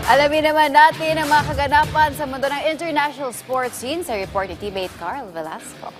Alamin naman natin ang mga kaganapan sa mundo ng international sports scene sa report ni teammate Carl Velasco.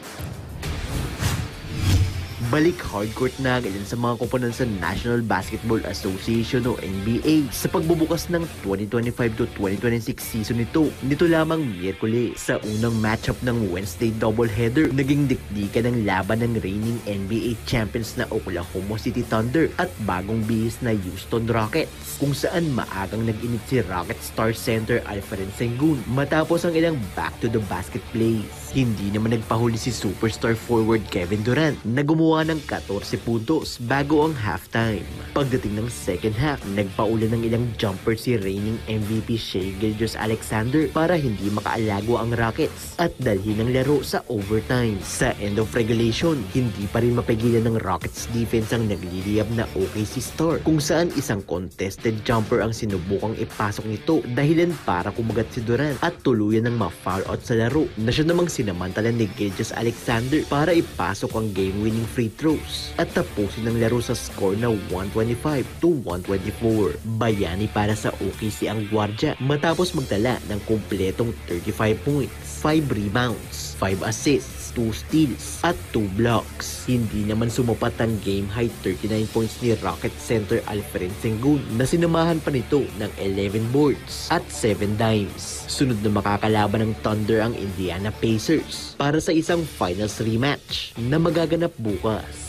Balik hardcourt na ang ilan sa mga koponan sa National Basketball Association o NBA sa pagbubukas ng 2025 to 2026 season nito. Nito lamang Miyerkules sa unang matchup ng Wednesday doubleheader, naging dikdikan ng laban ng reigning NBA champions na Oklahoma City Thunder at bagong bihis na Houston Rockets, kung saan maagang nag-init si Rocket star center Alperen Sengun matapos ang ilang back-to-the-basket plays. Hindi naman nagpahuli si superstar forward Kevin Durant na gumawa ng 14 puntos bago ang halftime. Pagdating ng second half, nagpaulan ng ilang jumper si reigning MVP Shai Gilgeous-Alexander para hindi makaalago ang Rockets at dalhin ang laro sa overtime. Sa end of regulation, hindi pa rin mapigilan ng Rockets defense ang nagliliyab na OKC star, kung saan isang contested jumper ang sinubukang ipasok nito dahilan para kumagat si Durant at tuluyan ng ma-foul out sa laro na siya namang sinamantala ni Gilgeous-Alexander para ipasok ang game-winning free throws at tapusin ang laro sa score na 125 to 124. Bayani para sa OKC ang gwardya matapos magtala ng kumpletong 35 points, 5 rebounds, 5 assists, 2 steals at 2 blocks. Hindi naman sumapat ang game-high 39 points ni Rocket center Alperen Sengun na sinamahan pa nito ng 11 boards at 7 dimes. Sunod na makakalaban ng Thunder ang Indiana Pacers para sa isang finals rematch na magaganap bukas.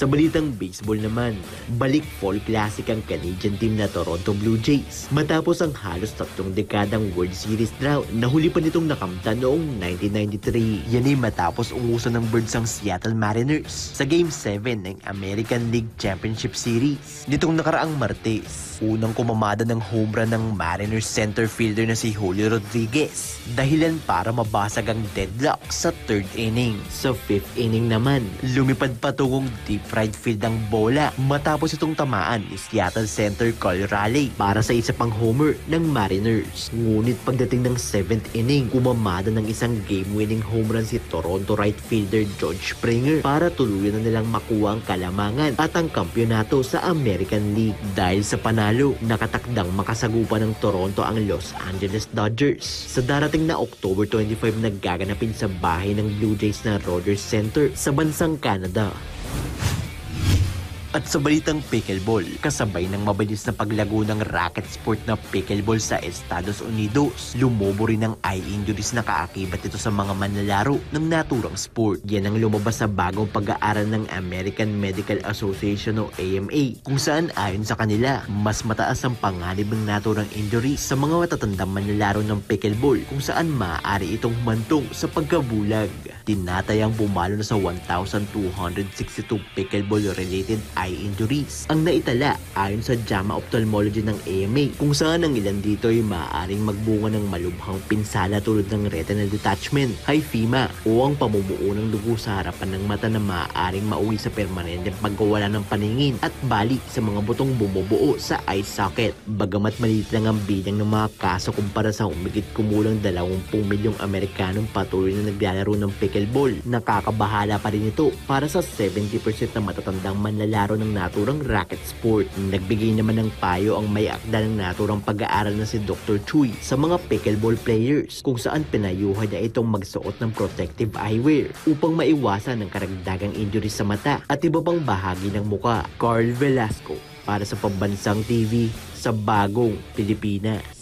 Sa balitang baseball naman, balik Fall Classic ang Canadian team na Toronto Blue Jays matapos ang halos 3 dekadang World Series drought na huli pa nitong nakamtan noong 1993. Yan ay matapos ungusan ng Birds ang Seattle Mariners sa Game 7 ng American League Championship Series. Nitong nakaraang Martes, unang kumamada ng home run ng Mariners center fielder na si Julio Rodriguez dahilan para mabasag ang deadlock sa 3rd inning. Sa 5th inning naman, lumipad patungong deep right field ang bola matapos itong tamaan ni Seattle center Kyle Raleigh para sa isa pang homer ng Mariners. Ngunit pagdating ng 7th inning, kumamada ng isang game-winning home run si Toronto right fielder George Springer para tuluyan na nilang makuha ang kalamangan at ang kampyonato sa American League. Dahil sa panalo, nakatakdang makasagupa ng Toronto ang Los Angeles Dodgers sa darating na October 25 na gaganapin sa bahay ng Blue Jays na Rogers Center sa bansang Canada. At sa balitang pickleball, kasabay ng mabilis na paglago ng racket sport na pickleball sa Estados Unidos, lumobo rin ang eye injuries na kaakibat ito sa mga manlalaro ng naturang sport. Yan ang lumabas sa bagong pag-aaral ng American Medical Association o AMA, kung saan ayon sa kanila, mas mataas ang panganib ng naturang injuries sa mga matatandang manlalaro ng pickleball, kung saan maaari itong humantong sa pagkabulag. Tinatayang bumalo na sa 1,262 pickleball-related eye injuries ang naitala ayon sa JAMA Ophthalmology ng AMA, kung saan ang ilan dito ay maaaring magbunga ng malubhang pinsala tulad ng retinal detachment, hyphema o ang pamumuo ng dugo sa harapan ng mata na maaaring mauwi sa permanenteng pagkawala ng paningin at bali sa mga butong bumubuo sa eye socket. Bagamat maliit lang ang bilang ng mga kaso kumpara sa humigit kumulang 20 milyong Amerikanong patuloy na naglalaro ng pickleball, nakakabahala pa rin ito para sa 70% ng matatandang manlalaro ng naturang racket sport. Nagbigay naman ng payo ang may akda ng naturang pag-aaral na si Dr. Choi sa mga pickleball players, kung saan pinayuhan niya itong magsuot ng protective eyewear upang maiwasan ng karagdagang injuries sa mata at iba pang bahagi ng muka. Carl Velasco para sa Pambansang TV sa Bagong Pilipinas.